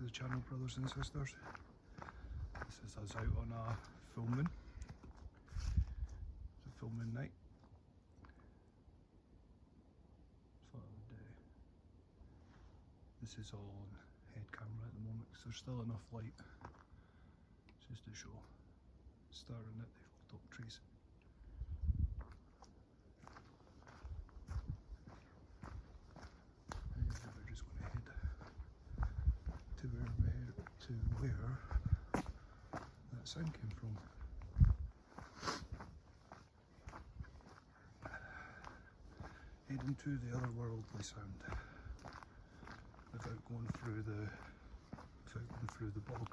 to the channel, brothers and sisters. This is us out on a full moon. It's a full moon night. Thought I would this is all on head camera at the moment because there's still enough light just to show. Starting at the top trees. We're just going to head to where that sound came from. Heading to the otherworldly sound without going through the bog.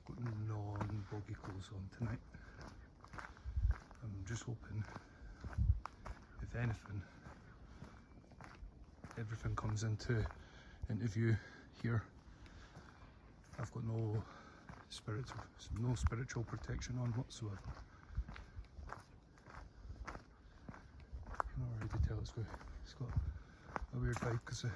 Got non-boggy clothes on tonight. I'm just hoping, if anything, everything comes into interview here. I've got no spiritual protection on whatsoever. I can already tell it's got a weird vibe because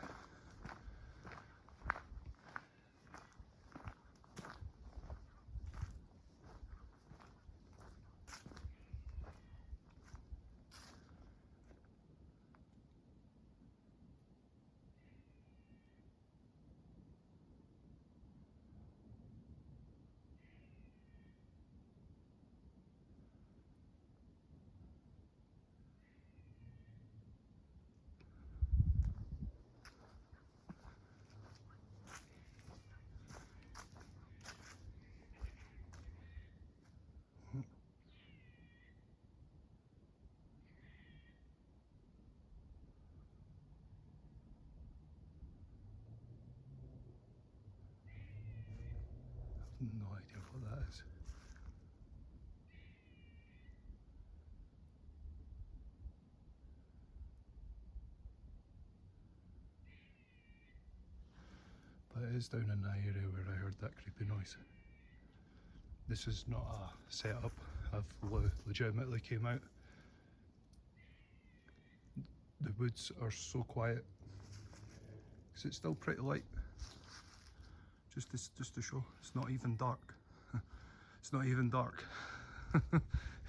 no idea what that is. But it is down in that area where I heard that creepy noise. This is not a setup. I've legitimately came out. The woods are so quiet because it's still pretty light. Just to show, it's not even dark. It's not even dark.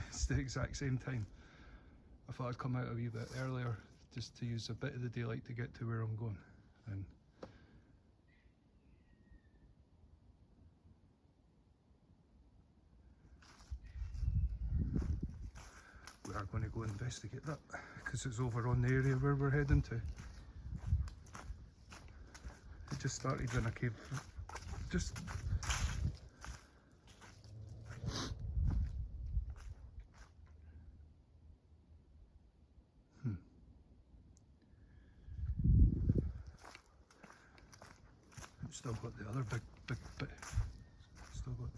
It's the exact same time. I thought I'd come out a wee bit earlier just to use a bit of the daylight to get to where I'm going. And we are going to go investigate that because it's over on the area where we're heading to. It just started when I came. Just It's still got the other big bit. Still got.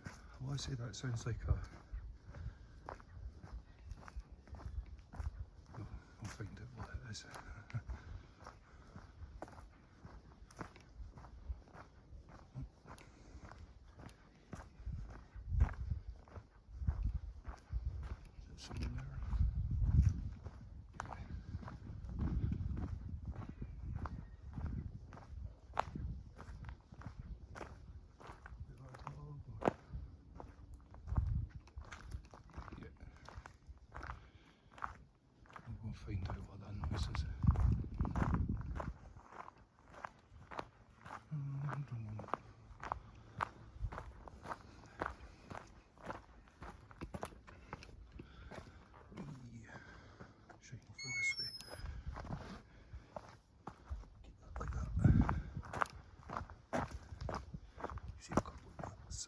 I want to say that sounds like a. I'll find out what it is. Somewhere there. Yeah. I'm going to find out what that noise is. Shine over this way. Keep that like that. You see a couple of bats.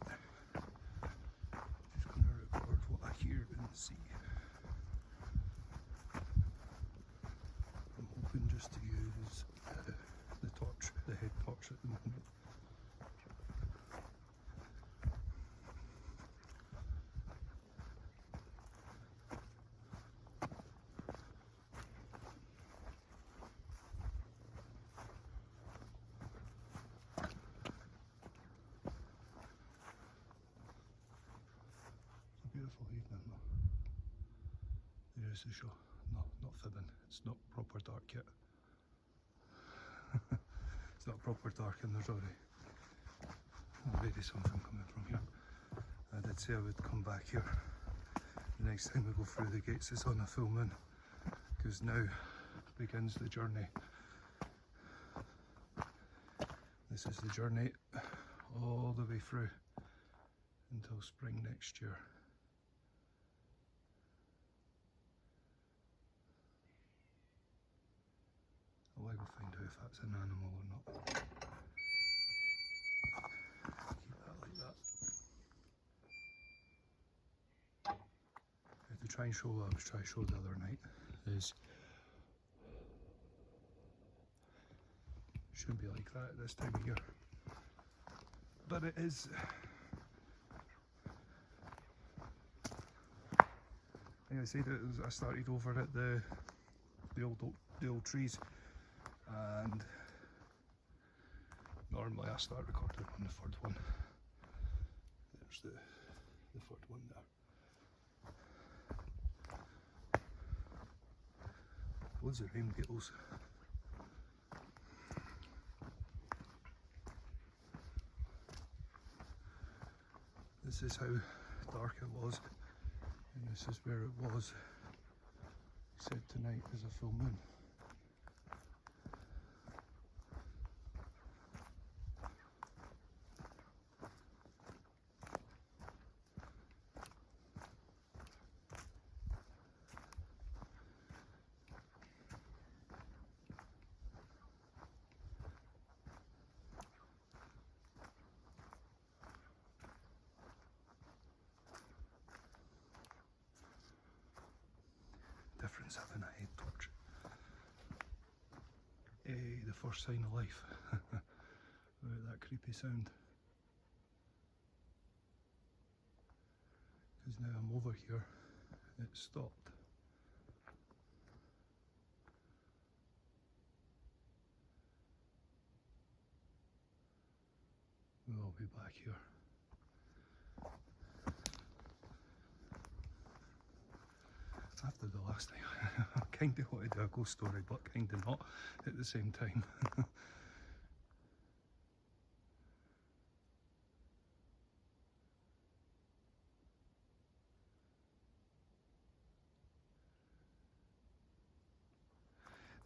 Just going to record what I hear and see. I'm hoping just to use the torch, the head torch at the moment. Beautiful evening though. There's the show. No, not fibbing. It's not proper dark yet. It's not proper dark and there's already something coming from here. I did say I would come back here the next time we go through the gates. It's on a full moon, because now begins the journey. This is the journey all the way through until spring next year. I'll go find out if that's an animal or not. Keep that like that. To try and show what I was trying to show the other night is, shouldn't be like that at this time of year, but it is. Like I said, I started over at the old trees, and normally I start recording on the third one. There's the third one there. Loads of rain beetles. This is how dark it was, and this is where it was, except tonight is a full moon. Difference having a head torch. The first sign of life. Without that creepy sound. Because now I'm over here, it stopped. We'll be back here. After the last time, I kind of wanted to do a ghost story, but kind of not at the same time.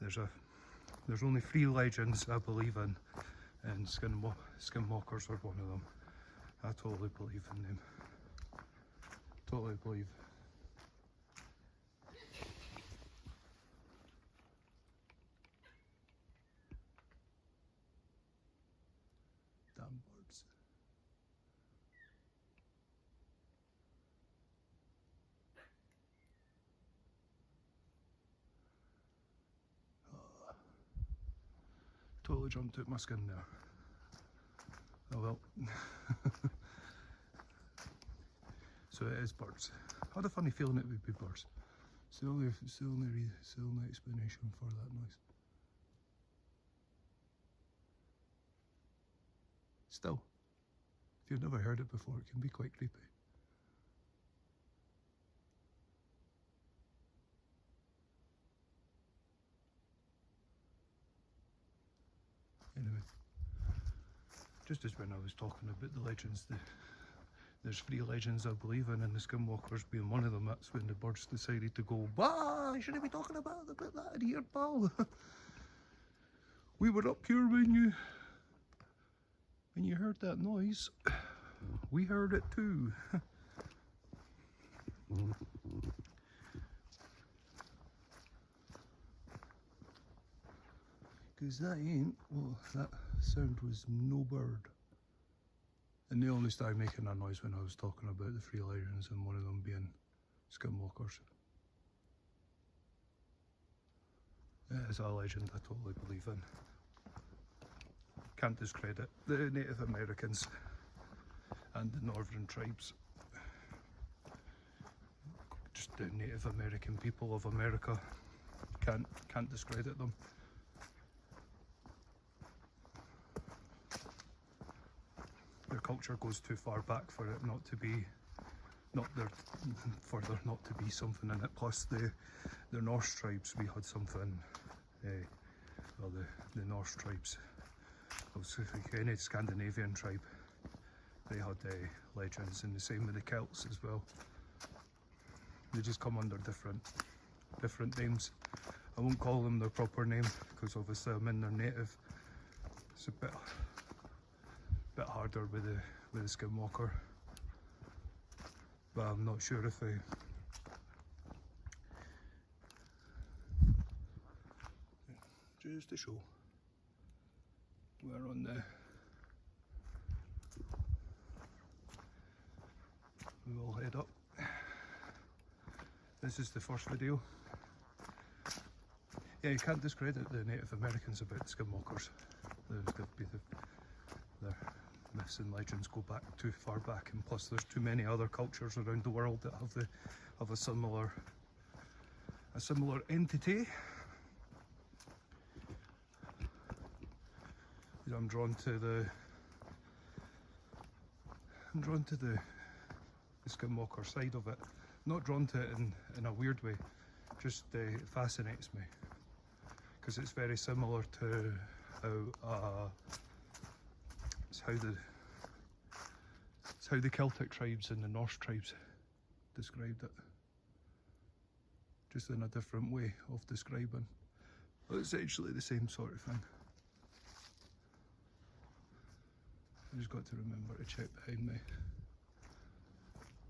There's only 3 legends I believe in, and skinwalkers are one of them. I totally believe in them. Totally believe. Damn birds. Totally jumped out my skin there. Oh well. So it is birds. I had a funny feeling it would be birds. It's the only explanation for that noise. Still, if you've never heard it before, it can be quite creepy. Anyway, just as when I was talking about the legends, there's 3 legends I believe in, and the skinwalkers being one of them. That's when the birds decided to go, "Bah, I shouldn't be talking about that in here, pal. We were up here when you heard that noise. We heard it too." Because that sound was no bird. And they only started making that noise when I was talking about the 3 legends, and one of them being skinwalkers. It is a legend I totally believe in. Can't discredit the Native Americans and the northern tribes. Just the Native American people of America. Can't discredit them. Their culture goes too far back for it not to be, for there not to be something in it. Plus the Norse tribes, we had something or the Norse tribes. Obviously, like any Scandinavian tribe, they had legends, and the same with the Celts as well. They just come under different names. I won't call them their proper name because obviously I'm in their native. It's a bit harder with the skinwalker, but I'm not sure if just to show we're on we will head up. This is the first video. Yeah, you can't discredit the Native Americans about skinwalkers. Their myths and legends go back too far back, and plus there's too many other cultures around the world that have a similar entity. I'm drawn to the skinwalker side of it. Not drawn to it in a weird way, just it fascinates me because it's very similar to how the Celtic tribes and the Norse tribes described it, just in a different way of describing, but it's actually the same sort of thing. I just got to remember to check behind me.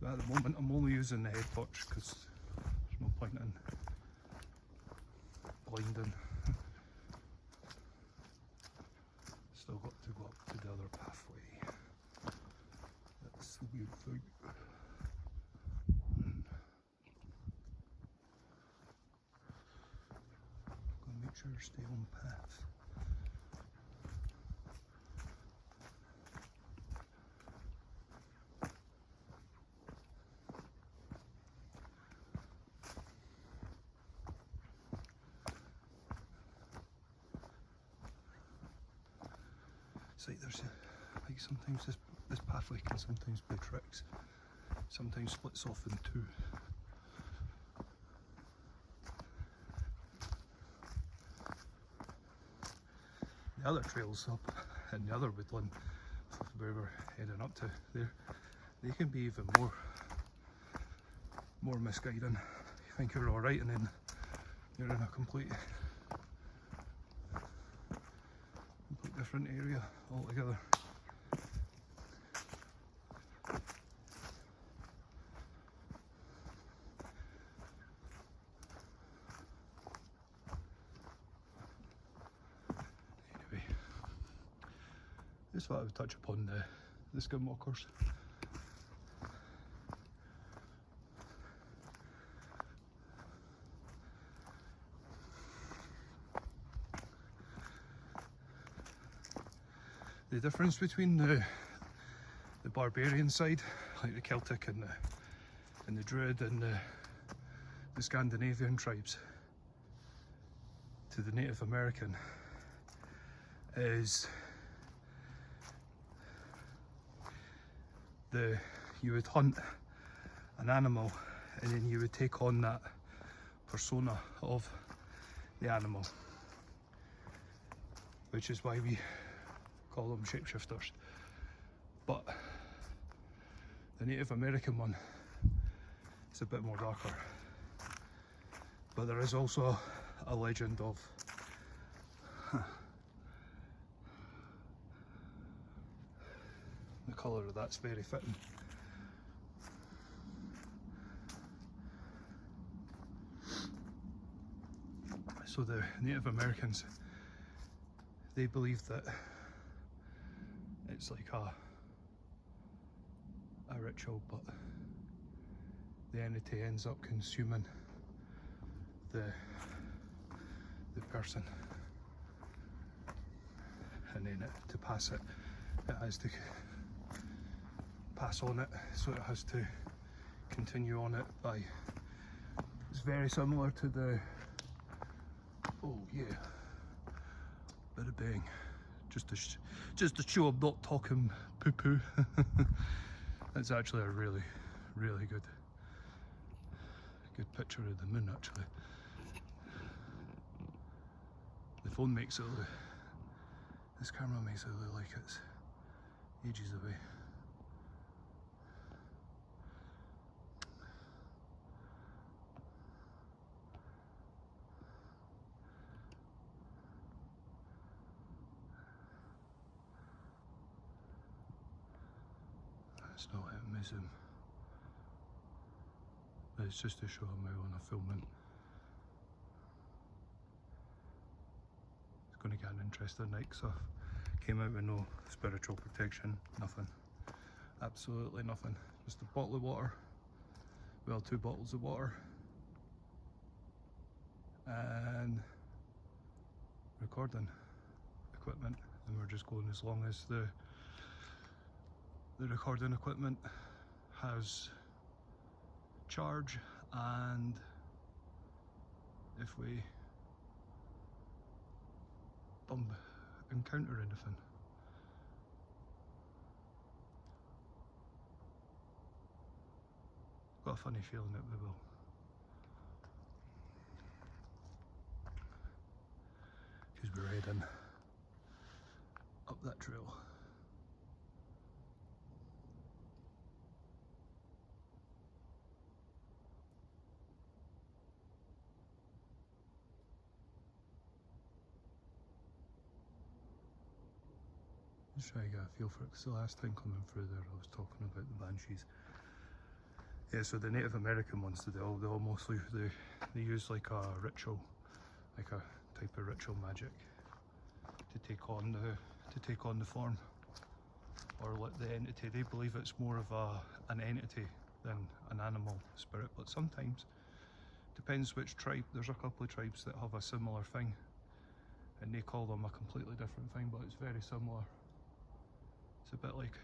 But at the moment I'm only using the head torch because there's no point in blinding. Still got to go up to the other pathway. That's the weird thing. Gotta make sure to stay on path. It's like there's like sometimes this pathway can sometimes play tricks. Sometimes splits off in two. The other trails up in the other woodland where we're heading up to there, they can be even more misguiding. You think you're alright and then you're in a complete different area altogether. Anyway, just thought I would touch upon the skinwalkers. The difference between the barbarian side, like the Celtic and the Druid and the Scandinavian tribes, to the Native American is you would hunt an animal and then you would take on that persona of the animal, which is why we call them shapeshifters. But the Native American one is a bit more darker. But there is also a legend of the colour of that's very fitting. So the Native Americans, they believe that it's like a ritual, but the entity ends up consuming the person, and then to pass it has to pass on it, so it has to continue on it by. It's very similar to the, oh yeah, bit of bang, just to show I'm not talking poo poo. That's actually a really good picture of the moon actually. The phone makes it look, this camera makes it look like it's ages away. That's not letting me zoom. But it's just to show how when I'm filming. It's going to get an interesting night, so came out with no spiritual protection, nothing. Absolutely nothing. Just a bottle of water. Well, 2 bottles of water. And recording equipment. And we're just going as long as the recording equipment has charge, and if we encounter anything. Got a funny feeling that we will. Because we're heading up that trail. Just try to get a feel for it, because the last time coming through there I was talking about the banshees. Yeah, so the Native American ones, they all mostly they use like a ritual, like a type of ritual magic to take on the form, or like the entity. They believe it's more of an entity than an animal spirit, but sometimes depends which tribe. There's a couple of tribes that have a similar thing, and they call them a completely different thing, but it's very similar. It's a bit like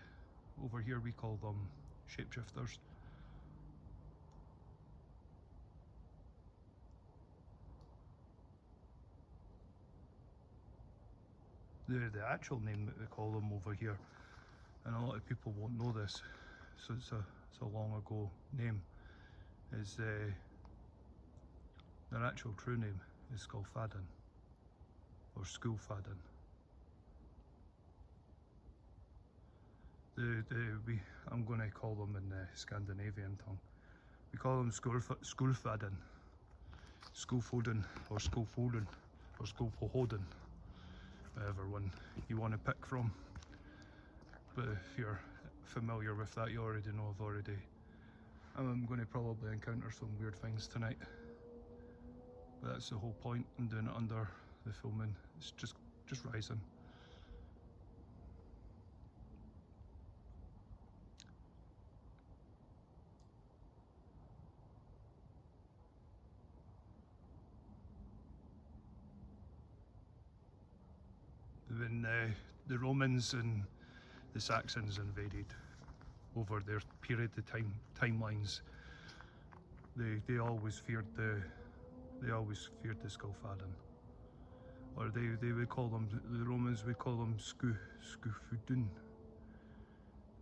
over here we call them shapeshifters. The actual name that they call them over here, and a lot of people won't know this, so it's a long ago name, is their actual true name is Skulfadden, or Skulfadden. I'm going to call them in the Scandinavian tongue. We call them Skulfadden, Skulfoden, or Skulfoden, or Skulfohoden, whatever one you want to pick from. But if you're familiar with that, you already know I'm going to probably encounter some weird things tonight. But that's the whole point in doing it under the filming. It's just rising. When the Romans and the Saxons invaded, over their period of timelines, they always feared the Skulfadden, or they would call them, the Romans would call them Skufudun.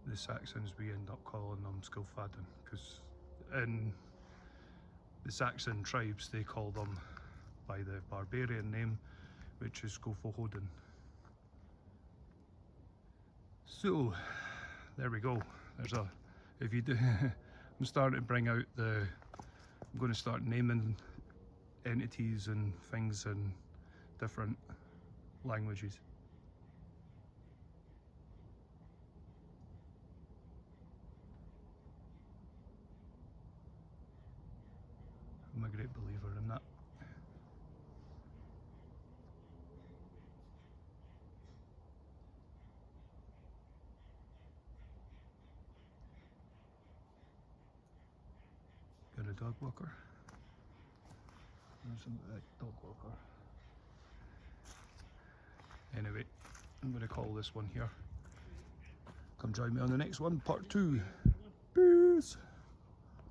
The Saxons, we end up calling them Skulfadden, because in the Saxon tribes they call them by the barbarian name, which is Skulfohoden. So there we go. If you do, I'm starting to bring out I'm going to start naming entities and things in different languages. I'm a great believer in that. Got a dog walker. There's a dog walker. Anyway, I'm going to call this one here. Come join me on the next one, part 2. Peace!